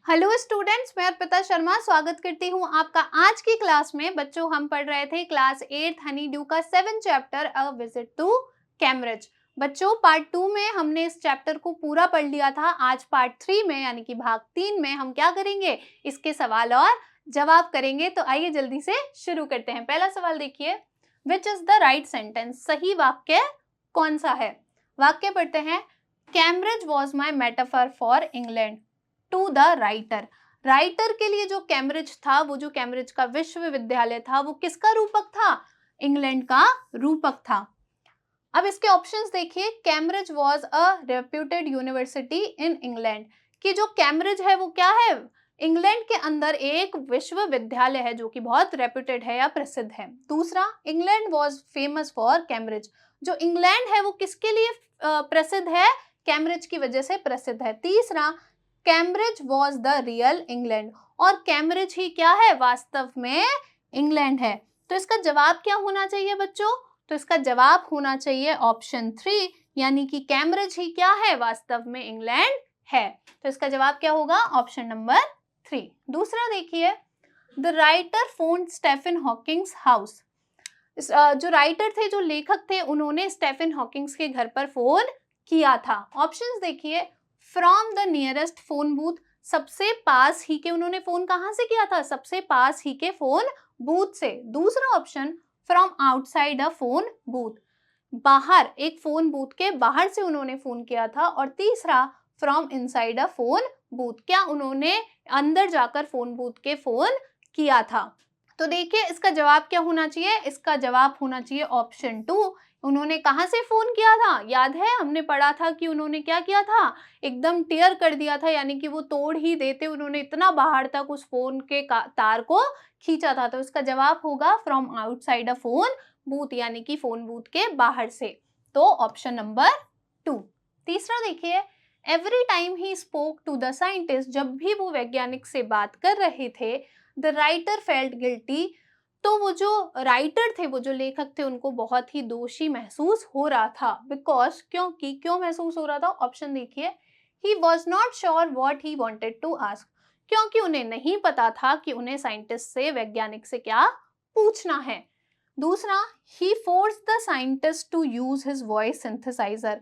Hello students, मैं अर्पिता शर्मा स्वागत करती हूँ आपका आज की क्लास में। बच्चों, हम पढ़ रहे थे क्लास 8 हनी ड्यू का 7 chapter a visit to Cambridge. बच्चों, पार्ट 2 में हमने इस चैप्टर को पूरा पढ़ लिया था। आज पार्ट 3 में यानी कि भाग 3 में हम क्या करेंगे, इसके सवाल और जवाब करेंगे। तो आइए जल्दी से शुरू करते हैं। पहला सवाल देखिए, which is the right sentence? सही वाक्य कौन सा है? वाक्य पढ़ते हैं। Cambridge was my metaphor for England to the writer. Writer के लिए जो कैम्ब्रिज था, वो जो कैम्ब्रिज का विश्वविद्यालय था, वो किसका रूपक था? इंग्लैंड का रूपक था। अब इसके ऑप्शंस देखिए। Cambridge was a reputed university in England, कि जो कैम्ब्रिज है वो क्या है? इंग्लैंड के अंदर एक विश्वविद्यालय है जो कि बहुत रेप्यूटेड है या प्रसिद्ध है। दूसरा, England was famous for Cambridge. जो इंग्लैंड है वो किसके लिए प्रसिद्ध है? कैम्ब्रिज की वजह से प्रसिद्ध है। तीसरा, Cambridge was the real England, और कैम्ब्रिज ही क्या है? वास्तव में इंग्लैंड है। तो इसका जवाब क्या होना चाहिए बच्चों? तो इसका जवाब होना चाहिए ऑप्शन 3, यानी कि कैम्ब्रिज ही क्या है? वास्तव में इंग्लैंड है। तो इसका जवाब क्या होगा? Option number 3। दूसरा देखिए, the writer phoned Stephen Hawking's house. जो राइटर थे, जो लेखक थे, उन्होंने स्टेफन हॉकिंग्स के घर पर फोन किया था। ऑप्शंस देखिए। From the nearest phone booth, सबसे पास ही के, उन्होंने फोन कहां से किया था? सबसे पास ही के फोन बूथ से। दूसरा option, from outside a phone booth, बाहर, एक फोन बूथ के बाहर से उन्होंने फोन किया था। और तीसरा, from inside a phone booth, क्या उन्होंने अंदर जाकर फोन बूथ के फोन किया था। तो देखिए इसका जवाब क्या होना चाहिए? इसका जवाब होना चाहिए ऑप्शन 2। उन्होंने कहां से फोन किया था? याद है, हमने पढ़ा था कि उन्होंने क्या किया था? एकदम टेयर कर दिया था, यानी कि वो तोड़ ही देते। उन्होंने इतना बाहर तक उस फोन के तार को खींचा था। तो इसका जवाब होगा from outside a phone booth, यानी कि फोन बूथ के बाहर से। तो ऑप्शन नंबर 2। तीसरा देखिए, every time he spoke to the scientist, जब भी वो वैज्ञानिक से बात कर रहे थे, द राइटर फेल्ट गिल्टी, तो वो जो राइटर थे, वो जो लेखक थे, उनको बहुत ही दोषी महसूस हो रहा था। बिकॉज, क्योंकि, क्यों महसूस हो रहा था? ऑप्शन देखिए। He was not sure what he wanted to ask, क्योंकि उन्हें नहीं पता था कि उन्हें साइंटिस्ट से, वैज्ञानिक से क्या पूछना है। दूसरा, he force the scientist to use his voice synthesizer,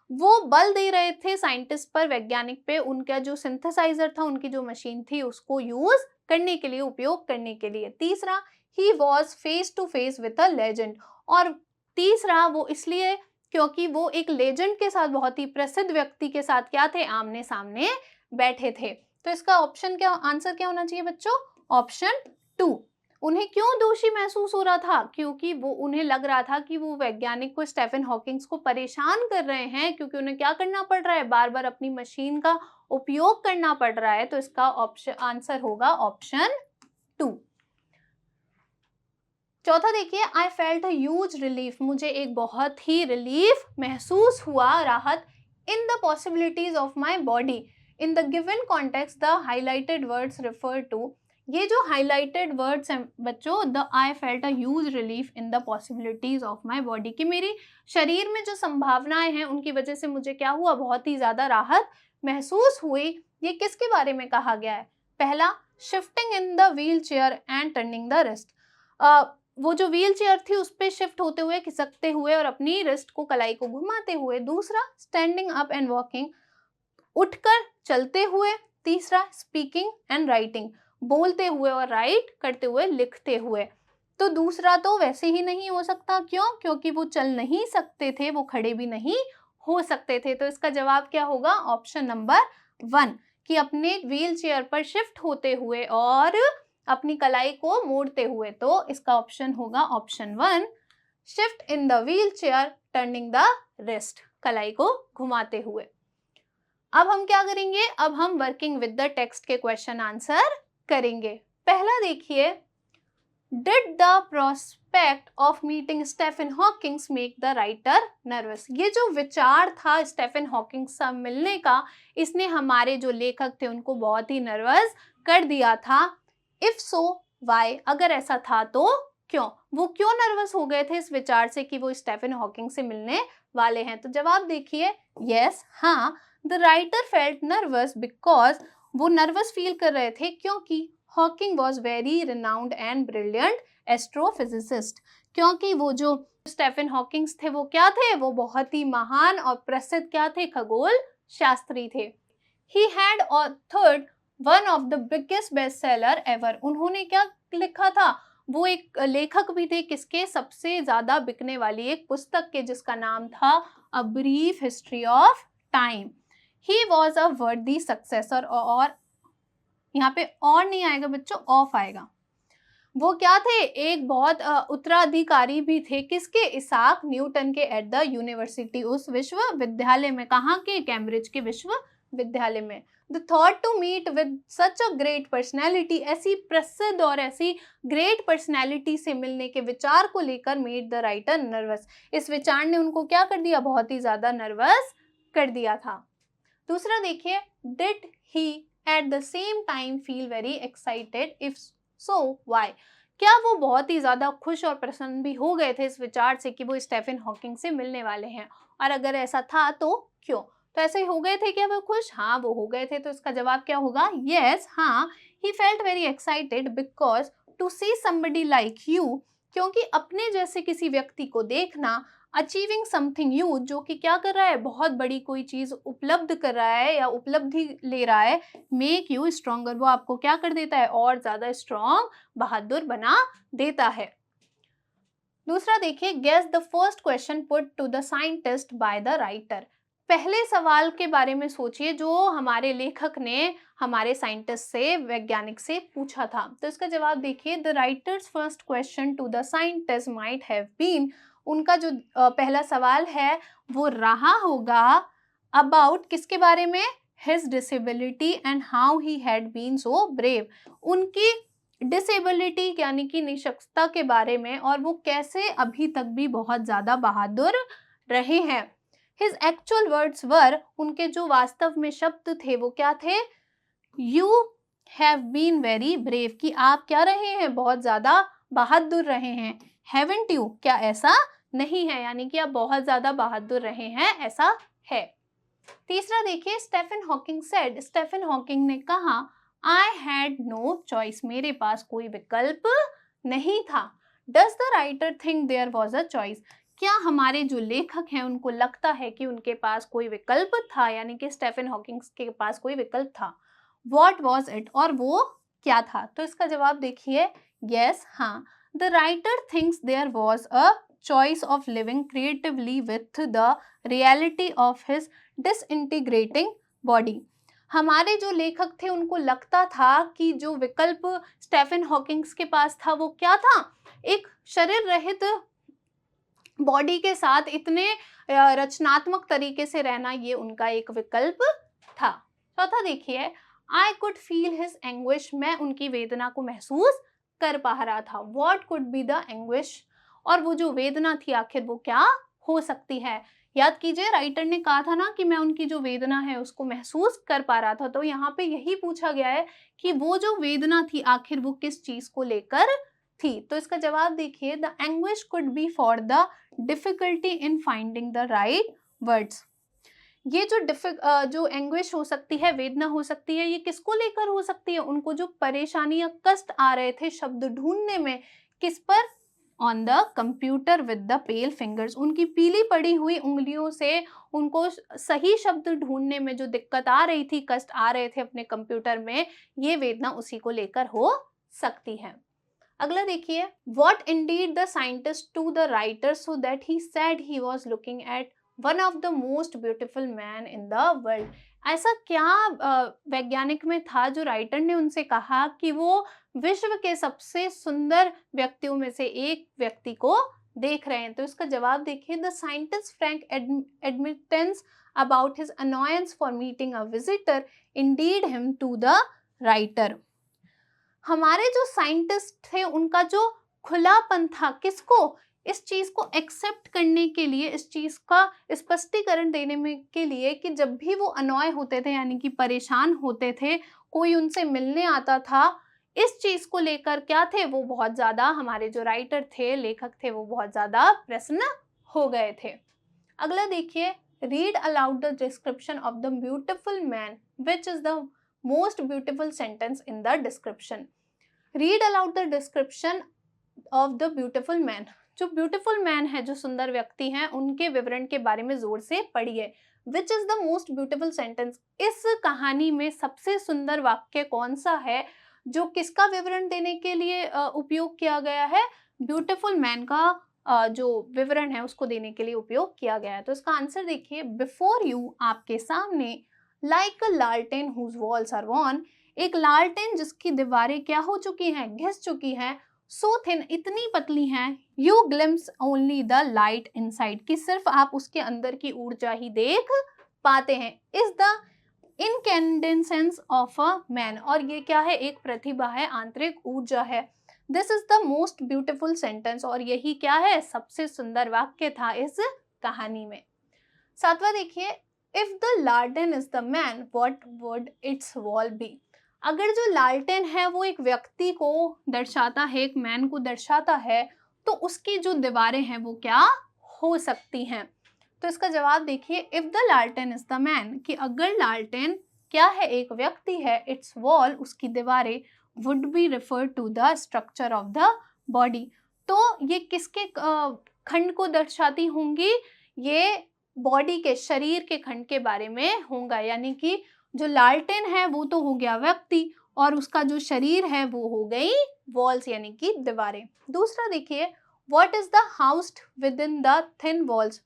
वो बल दे रहे थे साइंटिस्ट पर, वैज्ञानिक पे, उनका जो सिंथेसाइजर था, उनकी जो मशीन थी, उसको यूज करने के लिए, उपयोग करने के लिए। तीसरा, he was face to face with a legend, और तीसरा वो इसलिए क्योंकि वो एक लेजेंड के साथ, बहुत ही प्रसिद्ध व्यक्ति के साथ क्या थे? आमने सामने बैठे थे। तो इसका ऑप्शन क्या, आंसर क्या होना चाहिए बच्चों? ऑप्शन 2। उन्हें क्यों दोषी महसूस हो रहा था? क्योंकि वो, उन्हें लग रहा था कि वो वैज्ञानिक को, स्टेफन हॉकिंग्स को परेशान कर रहे हैं, क्योंकि उन्हें क्या करना पड़ रहा है? बार बार अपनी मशीन का उपयोग करना पड़ रहा है। तो इसका ऑप्शन, आंसर होगा ऑप्शन 2। चौथा देखिए, I felt a huge relief, मुझे एक बहुत ही रिलीफ महसूस हुआ, राहत, in the possibilities of my body in the given context, the highlighted words refer to. ये जो हाईलाइटेड वर्ड्स हैं बच्चों, the I felt a huge relief in the possibilities of my body, कि मेरी शरीर में जो संभावनाएं हैं उनकी वजह से मुझे क्या हुआ? बहुत ही ज्यादा राहत महसूस हुई। ये किसके बारे में कहा गया है? पहला, shifting in the wheel chair and turning the wrist, वो जो व्हील चेयर थी उस पे शिफ्ट होते हुए, खिसकते हुए और अपनी रिस्ट को, कलाई को घुमाते हुए। दूसरा, स्टैंडिंग अप एंड वॉकिंग, उठकर चलते हुए। तीसरा, स्पीकिंग एंड राइटिंग, बोलते हुए और राइट करते हुए, लिखते हुए। तो दूसरा तो वैसे ही नहीं हो सकता। क्यों? क्योंकि वो चल नहीं सकते थे, वो खड़े भी नहीं हो सकते थे। तो इसका जवाब क्या होगा? ऑप्शन नंबर 1, कि अपने व्हील चेयर पर शिफ्ट होते हुए और अपनी कलाई को मोड़ते हुए। तो इसका ऑप्शन होगा option 1, shift in the wheel chair, turning the wrist, कलाई को घुमाते हुए। अब हम क्या करेंगे? अब हम वर्किंग विद द टेक्स्ट के क्वेश्चन आंसर करेंगे। पहला देखिए, did the prospect of meeting Stephen Hawking's make the writer nervous, ये जो विचार था स्टेफन हॉकिंग्स से मिलने का, इसने हमारे जो लेखक थे उनको बहुत ही नर्वस कर दिया था। इफ सो वाई, अगर ऐसा था तो क्यों? वो क्यों नर्वस हो गए थे इस विचार से कि वो स्टेफन हॉकिंग से मिलने वाले हैं? तो जवाब देखिए, यस, हाँ, the writer felt nervous because, वो नर्वस फील कर रहे थे क्योंकि Hawking was very renowned and brilliant astrophysicist, क्योंकि वो जो स्टीफन हॉकिंग्स थे वो क्या थे, वो बहुत ही महान और प्रसिद्ध क्या थे, खगोल शास्त्री थे। He had authored one of the biggest bestseller ever. उन्होंने क्या लिखा था, वो एक लेखक भी थे किसके, सबसे ज्यादा बिकने वाली एक पुस्तक के, जिसका नाम था A Brief History of Time. He was a worthy successor, और यहाँ पे और नहीं आएगा बच्चों, ऑफ आएगा। वो क्या थे, एक बहुत उत्तराधिकारी भी थे किसके, इसाक न्यूटन के, एट द यूनिवर्सिटी, उस विश्वविद्यालय में। कहाँ के, कैम्ब्रिज के विश्वविद्यालय में। The thought to meet with such a great personality, ऐसी प्रसिद्ध और ऐसी ग्रेट पर्सनैलिटी से मिलने के विचार को लेकर मेड द राइटर नर्वस, इस विचार ने उनको क्या कर दिया, बहुत ही ज्यादा नर्वस कर दिया था। दूसरा देखिए, did he at the same time feel very excited, if so why, क्या वो बहुत ही ज्यादा खुश और प्रसन्न भी हो गए थे इस विचार से कि वो स्टीफन हॉकिंग से मिलने वाले हैं, और अगर ऐसा था तो क्यों। तो ऐसे हो गए थे क्या वो खुश, हाँ वो हो गए थे। तो इसका जवाब क्या होगा, यस, हाँ, he felt very excited because to see somebody like you, क्योंकि अपने जैसे किसी व्यक्ति को देखना, अचीविंग समथिंग ह्यूज, जो कि क्या कर रहा है, बहुत बड़ी कोई चीज उपलब्ध कर रहा है या उपलब्धि ले रहा है, मेक यू स्ट्रॉन्गर, वो आपको क्या कर देता है, और ज्यादा स्ट्रॉन्ग, बहादुर बना देता है। दूसरा देखिए, guess the first question put to the scientist by the writer, पहले सवाल के बारे में सोचिए जो हमारे लेखक ने हमारे साइंटिस्ट से, वैज्ञानिक से पूछा था। तो इसका जवाब देखिए, the writer's first question to the scientist might have been, उनका जो पहला सवाल है वो रहा होगा अबाउट किसके बारे में, his disability and how he had been so brave, उनकी डिसेबिलिटी यानी कि निशक्तता के बारे में, और वो कैसे अभी तक भी बहुत ज्यादा बहादुर रहे हैं। हिज एक्चुअल वर्ड्स वर, उनके जो वास्तव में शब्द थे वो क्या थे, you have been very brave, कि आप क्या रहे हैं, बहुत ज्यादा बहादुर रहे हैं। हैवंट यू, क्या ऐसा नहीं है, यानी कि आप बहुत ज्यादा बहादुर रहे हैं, ऐसा है। तीसरा देखिए, Stephen Hawking said, Stephen Hawking ने कहा, आई हैड नो चॉइस, मेरे पास कोई विकल्प नहीं था। Does the writer think there was a choice, क्या हमारे जो लेखक हैं उनको लगता है कि उनके पास कोई विकल्प था, यानी कि स्टीफन हॉकिंग के पास कोई विकल्प था। व्हाट वाज इट, और वो क्या था। तो इसका जवाब देखिए, यस, हाँ, the writer thinks there was a choice of living creatively with the reality of his disintegrating body, हमारे जो लेखक थे उनको लगता था कि जो विकल्प स्टीफन हॉकिंग्स के पास था वो क्या था, एक शरीर रहित बॉडी के साथ इतने रचनात्मक तरीके से रहना, ये उनका एक विकल्प था। चौथा देखिए, I could feel his anguish, मैं उनकी वेदना को महसूस कर पा रहा था। What could be the anguish, और वो जो वेदना थी आखिर वो क्या हो सकती है। याद कीजिए, राइटर ने कहा था ना कि मैं उनकी जो वेदना है उसको महसूस कर पा रहा था, तो यहाँ पे यही पूछा गया है कि वो जो वेदना थी आखिर वो किस चीज को लेकर थी। तो इसका जवाब देखिए, the anguish could be for the difficulty in finding the right words, ये जो एंग्विश हो सकती है, वेदना हो सकती है, ये किसको लेकर हो सकती है, उनको जो परेशानी या कष्ट आ रहे थे शब्द ढूंढने में, किस पर, on the computer with the pale fingers, उनकी पीली पड़ी हुई उंगलियों से उनको सही शब्द ढूंढने में जो दिक्कत आ रही थी, कष्ट आ रहे थे अपने कंप्यूटर में, ये वेदना उसी को लेकर हो सकती है। अगला देखिए, what indeed the scientist to the writer so that he said he was looking at one of the most beautiful man in the world, ऐसा क्या वैज्ञानिक में था जो राइटर ने उनसे कहा कि वो विश्व के सबसे सुंदर व्यक्तियों में से एक व्यक्ति को देख रहे हैं। तो इसका जवाब देखिए, the scientist frank admittance about his annoyance for meeting a visitor indeed him to the writer, हमारे जो साइंटिस्ट थे उनका जो खुलापन था, किसको, इस चीज को एक्सेप्ट करने के लिए, इस चीज का स्पष्टीकरण देने में के लिए कि जब भी वो अनॉय होते थे यानी कि परेशान होते थे, कोई उनसे मिलने आता था, इस चीज को लेकर क्या थे, वो बहुत ज्यादा, हमारे जो राइटर थे, लेखक थे, वो बहुत ज्यादा प्रसन्न हो गए थे। अगला देखिए, read aloud the description of the beautiful man which is the most beautiful sentence in the description. Read aloud the description of the beautiful man. जो beautiful man है, जो सुंदर व्यक्ति हैं, उनके विवरण के बारे में जोर से पढ़िए. Which is the most beautiful sentence? इस कहानी में सबसे सुंदर वाक्य कौन सा है जो किसका विवरण देने के लिए उपयोग किया गया है? ब्यूटीफुल मैन का जो विवरण है उसको देने के लिए उपयोग किया गया है. तो इसका आंसर देखिए, बिफोर यू, आपके सामने, लाइक अ लालटेन हुज वॉल्स आर वॉर्न, एक लालटेन जिसकी दीवारें क्या हो चुकी हैं, घिस चुकी हैं, सो थिन, इतनी पतली हैं, you glimpse only the light inside, कि सिर्फ आप उसके अंदर की ऊर्जा ही देख पाते हैं, is the incandescence of a man, और ये क्या है, एक प्रतिभा है, आंतरिक ऊर्जा है. This is the most beautiful sentence, और यही क्या है, सबसे सुंदर वाक्य था इस कहानी में. सातवां देखिए, इफ द लालटेन is the man, what would its wall be. अगर जो लालटेन है वो एक व्यक्ति को दर्शाता है, एक मैन को दर्शाता है, तो उसकी जो दीवारें हैं वो क्या हो सकती हैं. तो इसका जवाब देखिए, इफ द लालटेन इज द मैन, कि अगर लालटेन क्या है, एक व्यक्ति है, इट्स वॉल, उसकी दीवारें, would be refer to the structure of the body, तो ये किसके खंड को दर्शाती होंगी, ये बॉडी के, शरीर के खंड के बारे में होगा. यानी कि जो लालटेन है वो तो हो गया व्यक्ति, और उसका जो शरीर है वो हो गई वॉल्स, यानी कि दीवारें. दूसरा देखिए, what is the house with in the thin walls,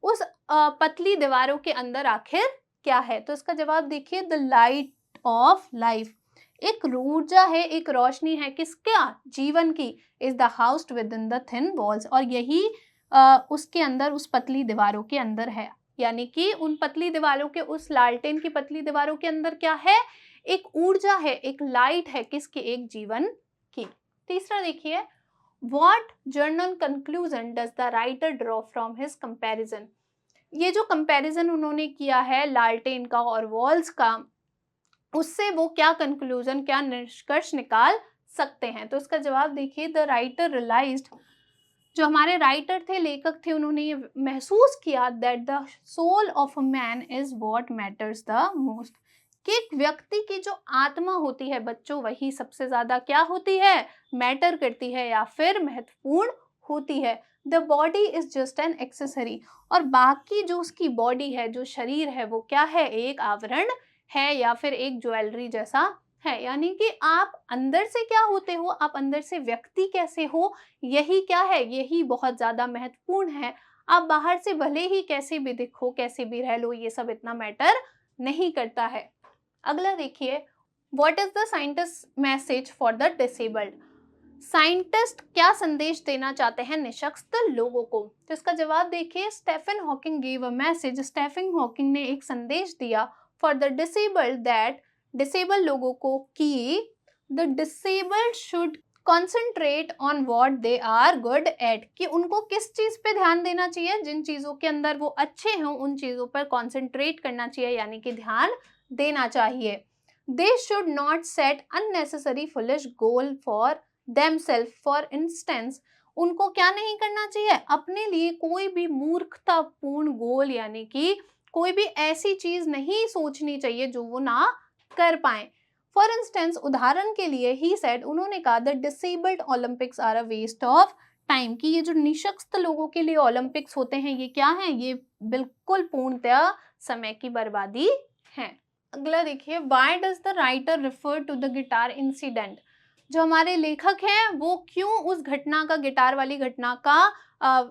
उस पतली दीवारों के अंदर आखिर क्या है. तो इसका जवाब देखिए, द लाइट ऑफ लाइफ, एक ऊर्जा है, एक रोशनी है, किसका, जीवन की, is the house with in the thin walls, और यही उसके अंदर, उस पतली दीवारों के अंदर है. यानी कि उन पतली दीवारों के, उस लालटेन की पतली दीवारों के अंदर क्या है, एक ऊर्जा है, एक लाइट है, किसकी, एक जीवन की. तीसरा देखिए, what journal conclusion does the writer draw from his comparison. ये जो कंपैरिजन उन्होंने किया है लालटेन का और वॉल्स का, उससे वो क्या कंक्लूजन, क्या निष्कर्ष निकाल सकते हैं. तो इसका जवाब देखिए, द राइटर रियलाइज्ड, जो हमारे राइटर थे, लेखक थे, उन्होंने ये महसूस किया, that the soul of a man is what matters the most, कि एक व्यक्ति की जो आत्मा होती है बच्चों, वही सबसे ज्यादा क्या होती है, मैटर करती है या फिर महत्वपूर्ण होती है. The body is just an accessory, और बाकी जो उसकी बॉडी है, जो शरीर है, वो क्या है, एक आवरण है या फिर एक ज्वेलरी जैसा है. यानी कि आप अंदर से क्या होते हो, आप अंदर से व्यक्ति कैसे हो, यही क्या है, यही बहुत ज्यादा महत्वपूर्ण है. आप बाहर से भले ही कैसे भी दिखो, कैसे भी रह लो, ये सब इतना मैटर नहीं करता है. अगला देखिए, what is the scientist message for the disabled. Scientist क्या संदेश देना चाहते हैं निशक्त लोगों को. तो इसका जवाब देखिए, Stephen Hawking give a message, Stephen Hawking ने एक संदेश दिया for the disabled, that, disable लोगों को, कि the disabled should concentrate on what they are good at, कि उनको किस चीज पे ध्यान देना चाहिए, जिन चीजों के अंदर वो अच्छे हों उन चीजों पर कॉन्सेंट्रेट करना चाहिए, यानी कि ध्यान देना चाहिए. They should not set unnecessary foolish goal for themselves, for instance, उनको क्या नहीं करना चाहिए, अपने लिए कोई भी मूर्खतापूर्ण गोल, यानी कि कोई भी ऐसी चीज नहीं सोचनी चाहिए जो वो ना कर पाए. फॉर इंस्टेंस, उदाहरण के लिए, ही सेड, उन्होंने कहा, the disabled Olympics are a waste of time, कि ये जो निशक्त लोगों के लिए ओलंपिक्स होते हैं, ये क्या है, ये बिल्कुल पूर्णतः समय की बर्बादी है. अगला देखिए, why does the writer refer to the guitar incident. जो हमारे लेखक हैं वो क्यों उस घटना का, गिटार वाली घटना का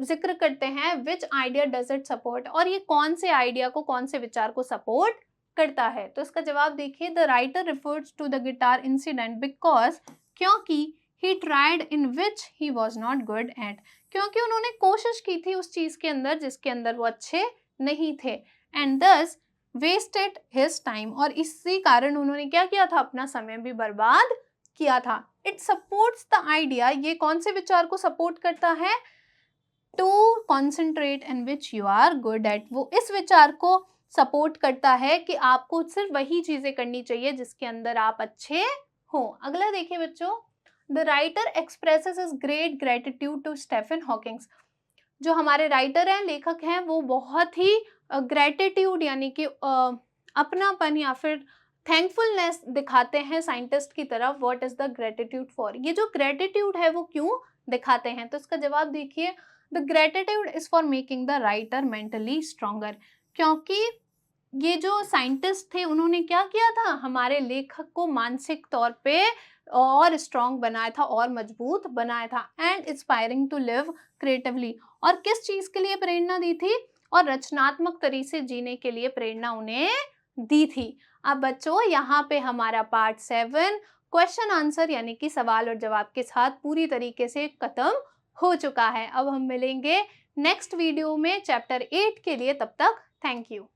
जिक्र करते हैं. विच आइडिया डज इट सपोर्ट, और ये कौन से आइडिया को, कौन से विचार को सपोर्ट करता है. तो इसका जवाब देखिए, the writer refers to the guitar incident because, क्योंकि, he tried in which he was not good at, क्योंकि उन्होंने कोशिश की थी उस चीज के अंदर जिसके अंदर वो अच्छे नहीं थे. एंड दस वेस्टेड हिज टाइम, और इसी कारण उन्होंने क्या किया था, अपना समय भी बर्बाद किया था. इट सपोर्ट्स द आइडिया, ये कौन से विचार को सपोर्ट करता है, to concentrate in which you are good at, वो इस विचार को सपोर्ट करता है कि आपको सिर्फ वही चीजें करनी चाहिए जिसके अंदर आप अच्छे हो. अगला देखिए बच्चों, the writer expresses his great gratitude to Stephen Hawking. जो हमारे राइटर हैं, लेखक हैं, वो बहुत ही ग्रेटिट्यूड, यानी कि अपनापन या फिर थैंकफुलनेस दिखाते हैं साइंटिस्ट की तरफ, what is the gratitude for, ये जो ग्रेटिट्यूड है वो क्यों दिखाते हैं, तो इसका जवाब देखिए, the gratitude is for making the writer mentally stronger, क्योंकि ये जो साइंटिस्ट थे उन्होंने क्या किया था, हमारे लेखक को मानसिक तौर पे और स्ट्रॉन्ग बनाया था और मजबूत बनाया था, and inspiring to live creatively, और किस चीज के लिए प्रेरणा दी थी, और रचनात्मक तरीके से जीने के लिए प्रेरणा उन्हें दी थी। अब बच्चों यहाँ पे हमारा पार्ट 7 क्वेश्चन आंसर यानी कि सवाल और जवाब के साथ पूरी तरीके से खत्म हो चुका है। अब हम मिलेंगे नेक्स्ट वीडियो में चैप्टर 8 के लिए, तब तक थैंक यू।